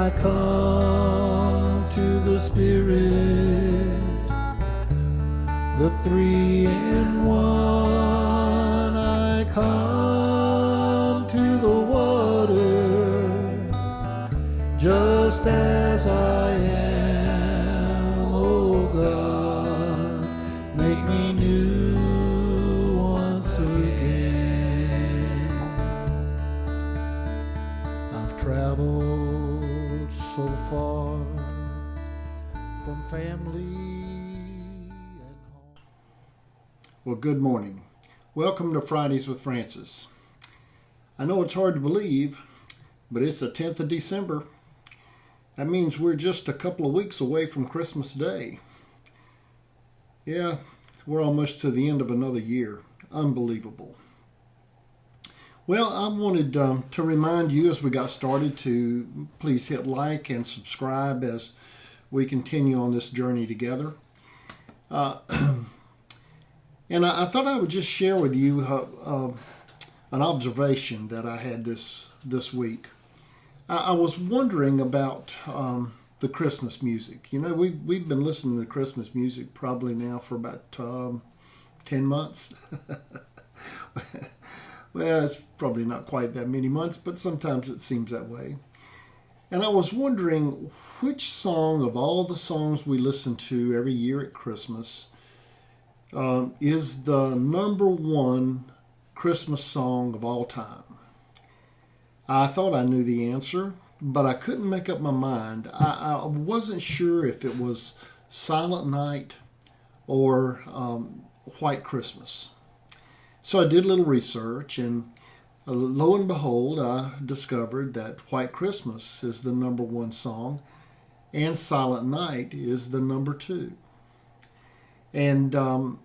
I come to the Spirit, the three in one. I come to the water, just as I am, oh God, make me new once again. I've traveled so far from family and home. Well, good morning. Welcome to Fridays with Francis. I know it's hard to believe, but it's the 10th of December. That means we're just a couple of weeks away from Christmas Day. Yeah, we're almost to the end of another year. Unbelievable. Well, I wanted to remind you as we got started to please hit like and subscribe as we continue on this journey together. And I thought I would just share with you an observation that I had this week. I was wondering about the Christmas music. You know, we've been listening to Christmas music probably now for about 10 months. Well, it's probably not quite that many months, but sometimes it seems that way. And I was wondering which song of all the songs we listen to every year at Christmas is the number one Christmas song of all time. I thought I knew the answer, but I couldn't make up my mind. I wasn't sure if it was Silent Night or White Christmas. So I did a little research, and lo and behold, I discovered that White Christmas is the number one song, and Silent Night is the number two. And an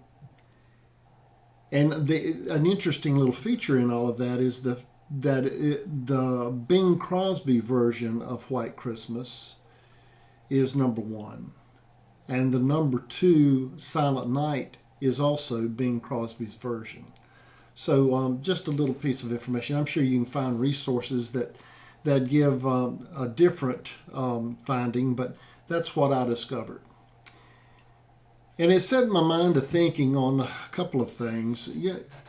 interesting little feature in all of that is the Bing Crosby version of White Christmas is number one, and the number two Silent Night is also Bing Crosby's version. So just a little piece of information. I'm sure you can find resources that give a different finding, but that's what I discovered. And it set my mind to thinking on a couple of things.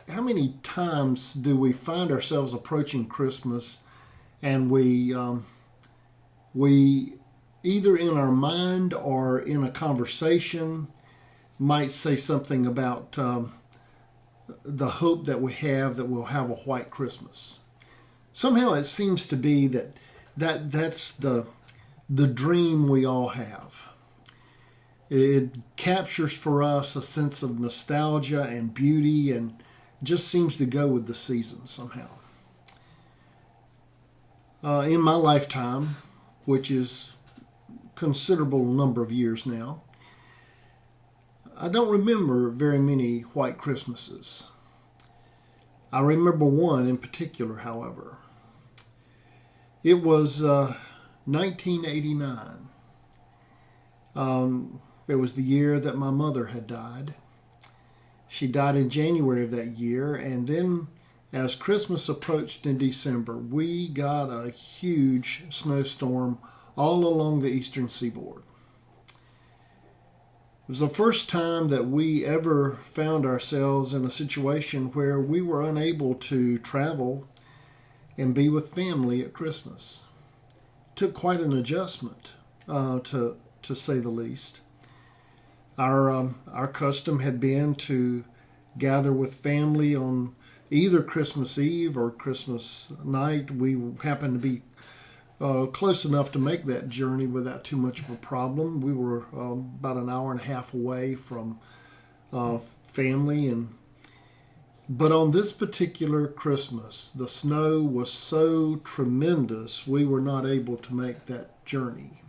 How many times do we find ourselves approaching Christmas and we either in our mind or in a conversation might say something about the hope that we have that we'll have a white Christmas. Somehow it seems to be that's the dream we all have. It captures for us a sense of nostalgia and beauty and just seems to go with the season somehow. In my lifetime, which is a considerable number of years now, I don't remember very many white Christmases. I remember one in particular, however. It was 1989. It was the year that my mother had died. She died in January of that year, and then as Christmas approached in December, we got a huge snowstorm all along the eastern seaboard. It was the first time that we ever found ourselves in a situation where we were unable to travel and be with family at Christmas. It took quite an adjustment, to say the least. Our custom had been to gather with family on either Christmas Eve or Christmas night. We happened to be close enough to make that journey without too much of a problem. We were about an hour and a half away from family, but on this particular Christmas, the snow was so tremendous we were not able to make that journey.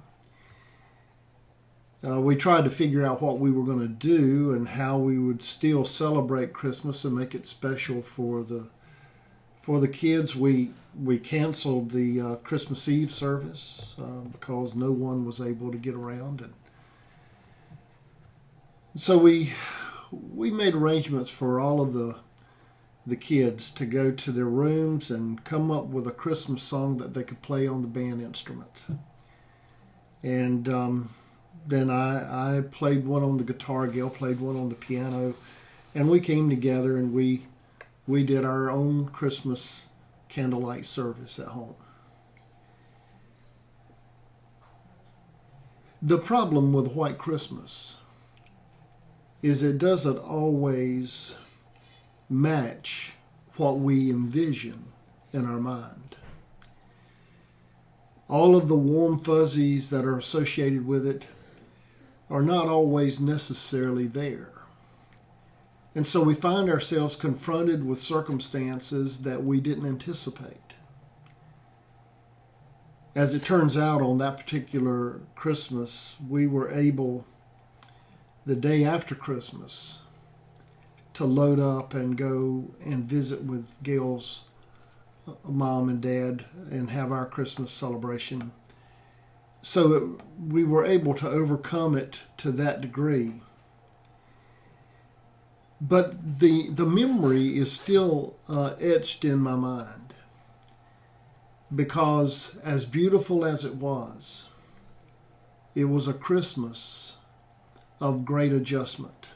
We tried to figure out what we were going to do and how we would still celebrate Christmas and make it special for the kids. We canceled the Christmas Eve service because no one was able to get around, and so we made arrangements for all of the kids to go to their rooms and come up with a Christmas song that they could play on the band instrument. And then I played one on the guitar, Gail played one on the piano, and we came together and we did our own Christmas candlelight service at home. The problem with White Christmas is it doesn't always match what we envision in our mind. All of the warm fuzzies that are associated with it are not always necessarily there. And so we find ourselves confronted with circumstances that we didn't anticipate. As it turns out, on that particular Christmas, we were able, the day after Christmas, to load up and go and visit with Gail's mom and dad and have our Christmas celebration. So we were able to overcome it to that degree. But the memory is still etched in my mind, because as beautiful as it was a Christmas of great adjustment.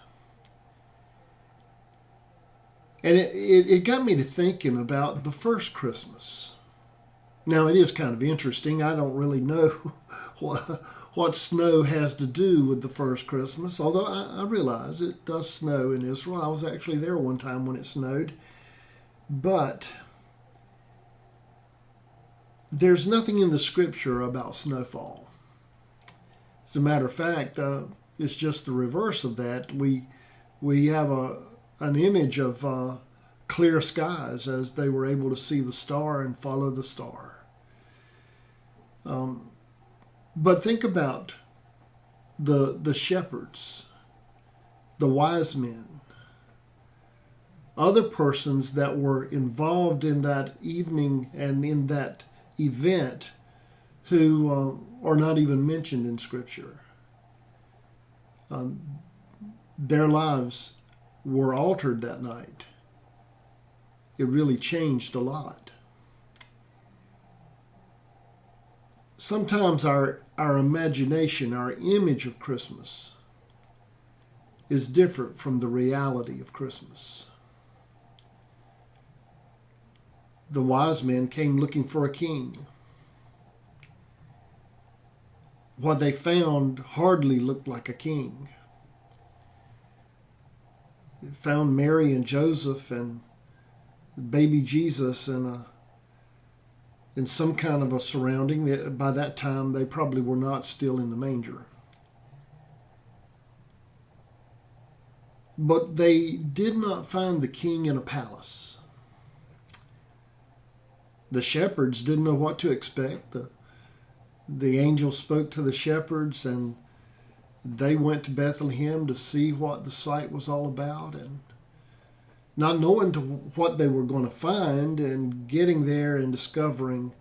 And it got me to thinking about the first Christmas. Now, it is kind of interesting. I don't really know what snow has to do with the first Christmas, although I realize it does snow in Israel. I was actually there one time when it snowed. But there's nothing in the scripture about snowfall. As a matter of fact, it's just the reverse of that. We have an image of clear skies as they were able to see the star and follow the star. But think about the shepherds, the wise men, other persons that were involved in that evening and in that event who are not even mentioned in Scripture. Their lives were altered that night. It really changed a lot. Sometimes our imagination, our image of Christmas is different from the reality of Christmas. The wise men came looking for a king. What they found hardly looked like a king. It found Mary and Joseph and baby Jesus in some kind of a surrounding. By that time, they probably were not still in the manger. But they did not find the king in a palace. The shepherds didn't know what to expect. The angel spoke to the shepherds, and they went to Bethlehem to see what the sight was all about, and not knowing what they were going to find, and getting there and discovering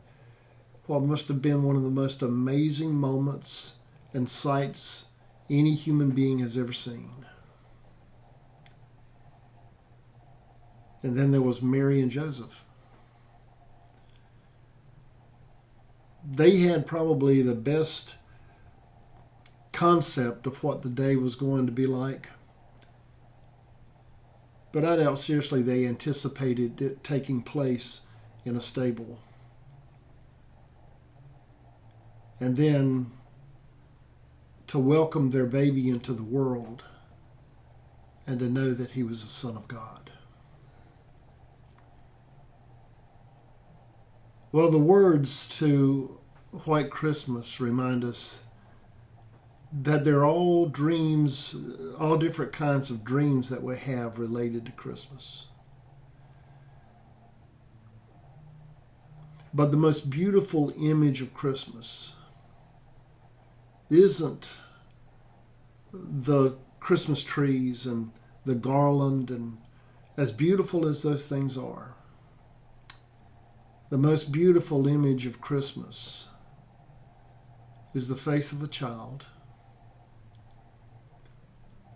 what must have been one of the most amazing moments and sights any human being has ever seen. And then there was Mary and Joseph. They had probably the best concept of what the day was going to be like. But I doubt seriously they anticipated it taking place in a stable. And then to welcome their baby into the world and to know that he was the Son of God. Well, the words to White Christmas remind us that they're all dreams, all different kinds of dreams that we have related to Christmas. But the most beautiful image of Christmas isn't the Christmas trees and the garland, and as beautiful as those things are, the most beautiful image of Christmas is the face of a child,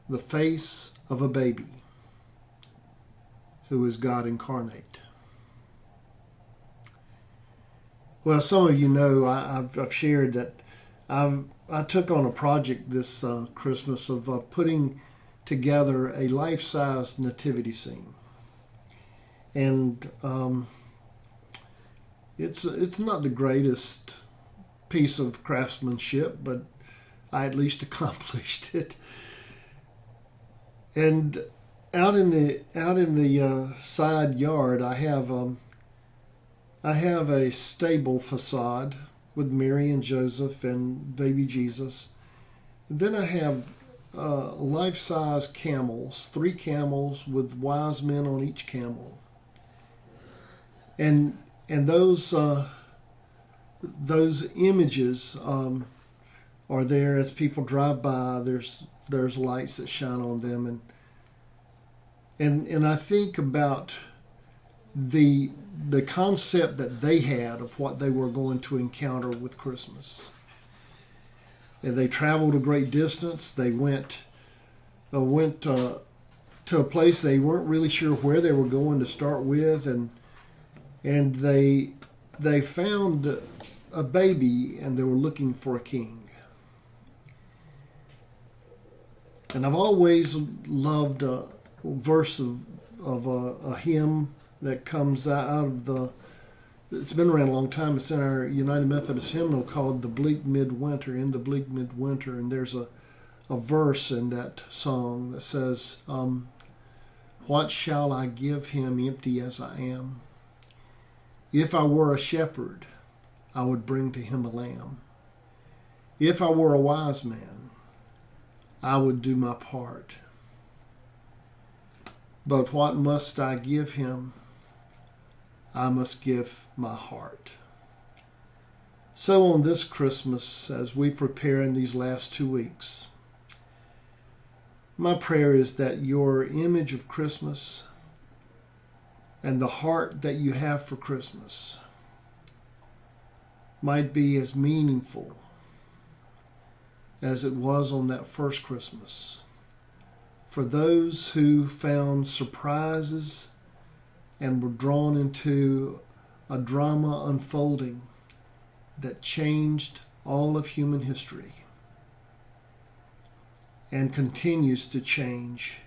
the face of a baby who is God incarnate. Well, some of you know I've shared that I took on a project this Christmas of putting together a life-size nativity scene, and it's not the greatest piece of craftsmanship, but I at least accomplished it. And out in the side yard, I have a stable facade with Mary and Joseph and baby Jesus. Then I have life-size camels, 3 camels with wise men on each camel, and those images are there as people drive by. There's lights that shine on them, and I think about the concept that they had of what they were going to encounter with Christmas. And they traveled a great distance. They went to a place they weren't really sure where they were going to start with, and they found a baby, and they were looking for a king. And I've always loved a verse of a hymn that comes out of it's been around a long time. It's in our United Methodist hymnal called "The Bleak Midwinter," in the bleak midwinter. And there's a verse in that song that says, "What shall I give him empty as I am? If I were a shepherd, I would bring to him a lamb. If I were a wise man, I would do my part. But what must I give him? I must give my heart." So on this Christmas, as we prepare in these last 2 weeks, my prayer is that your image of Christmas and the heart that you have for Christmas might be as meaningful as it was on that first Christmas for those who found surprises and were drawn into a drama unfolding that changed all of human history and continues to change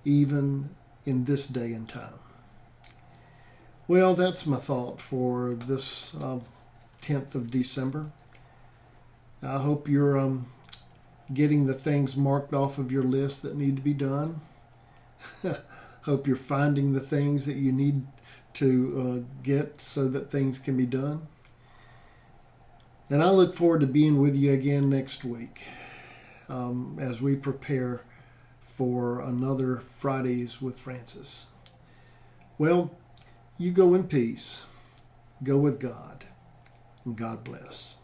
even in this day and time. Well, that's my thought for this 10th of December. I hope you're getting the things marked off of your list that need to be done. Hope you're finding the things that you need to get so that things can be done. And I look forward to being with you again next week as we prepare for another Fridays with Francis. Well, you go in peace. Go with God. And God bless.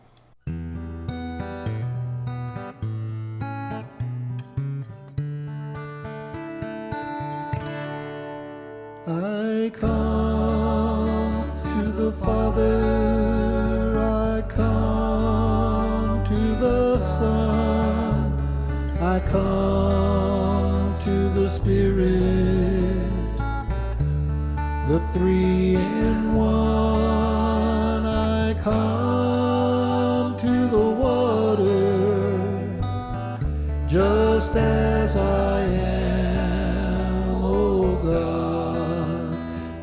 I come to the Father, I come to the Son, I come to the Spirit, the 3 in 1. I come to the water, just as I am, oh God.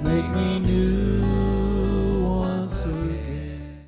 Make me new.